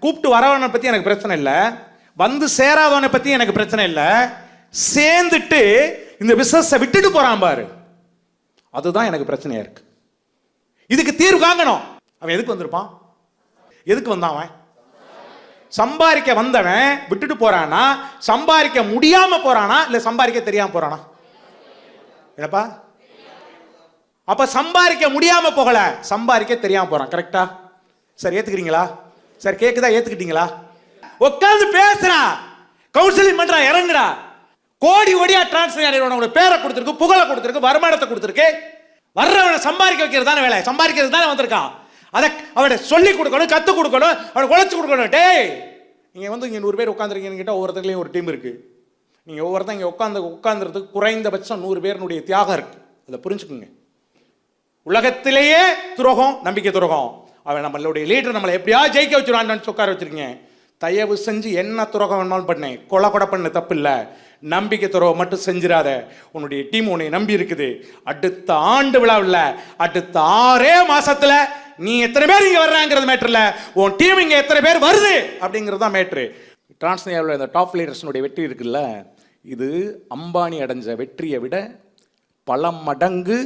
கூப்பிட்டு வரவனை பத்தி எனக்கு பிரச்சனை இல்லை, வந்து சேராதவனை பத்தி எனக்கு பிரச்சனை இல்லை, சேர்ந்துட்டு இந்த பிசினஸ் விட்டுட்டு போறான் பாரு, அதுதான் எனக்கு பிரச்சனையா இருக்கு. இதுக்கு தீர்வு காங்கணும். அவன் எதுக்கு வந்திருப்பான்? எதுக்கு வந்தான்? அவன் சம்பாதிக்க வந்தவன் விட்டுட்டு போறானா, சம்பாதிக்க முடியாம போறானா, இல்ல சம்பாதிக்க தெரியாம போறானா? என்னப்பா? அப்ப சம்பாதிக்க முடியாம போகல, சம்பாதிக்க தெரியாம போறான். கரெக்டா சார்? ஏத்துக்கிறீங்களா சார்? கேக்குதா? ஏத்துக்கிட்டீங்களா? உட்கார்ந்து பேசுறா, கவுன்சிலிங் பண்றா, இறங்குறா, கோடி கோடியா டிரான்ஸ்ஃபர் பேரை கொடுத்துருக்கு, புகழை கொடுத்துருக்கு, வருமானத்தை கொடுத்துருக்கு. வர்றவனை சம்பாதிக்க வைக்கிறது தானே வேலை, சம்பாதிக்கிறது தானே வந்திருக்கான். அதை அவனை சொல்லி கொடுக்கணும், கற்றுக் கொடுக்கணும், அவனை உழைச்சி கொடுக்கணும். டேய், நீங்கள் வந்து இங்கே 100 பேர் உட்காந்துருக்கீங்கன்னு கேட்டால் ஒவ்வொருத்தருலையும் ஒரு டீம் இருக்குது. நீங்கள் ஒவ்வொருத்தரும் இங்கே உட்காந்துறதுக்கு குறைந்தபட்சம் 100 பேருனுடைய தியாகம் இருக்குது. அதை புரிஞ்சுக்குங்க. உலகத்திலேயே துரோகம், நம்பிக்கை துரோகம். அவன் நம்மளுடைய லீடர் நம்மளை எப்படியா ஜெயிக்க வச்சுருவான்னு உட்கார வச்சிருக்கீங்க. தயவு செஞ்சு என்ன துரோகம் வேணாலும் பண்ணேன், கொலை கூட பண்ண தப்பு இல்லை, நம்பிக்கை துரோகம் மட்டும் செஞ்சிடாத. உன்னுடைய டீம் உன்னை நம்பி இருக்குது. அடுத்த ஆண்டு விழாவில் அடுத்த 6 மாசத்துல நீ எத்தனை பேர் இங்க வர்றாங்கிறது மேட்ரு இல்லை, உன் டீம் இங்க எத்தனை பேர் வருது அப்படிங்கிறது தான் மேட்ரு. டிரான்ஸ்நேஷனல் இந்த டாப் லீடர்ஸ்னுடைய வெற்றி இருக்குல்ல, இது அம்பானி அடைஞ்ச வெற்றியை விட பல மடங்கு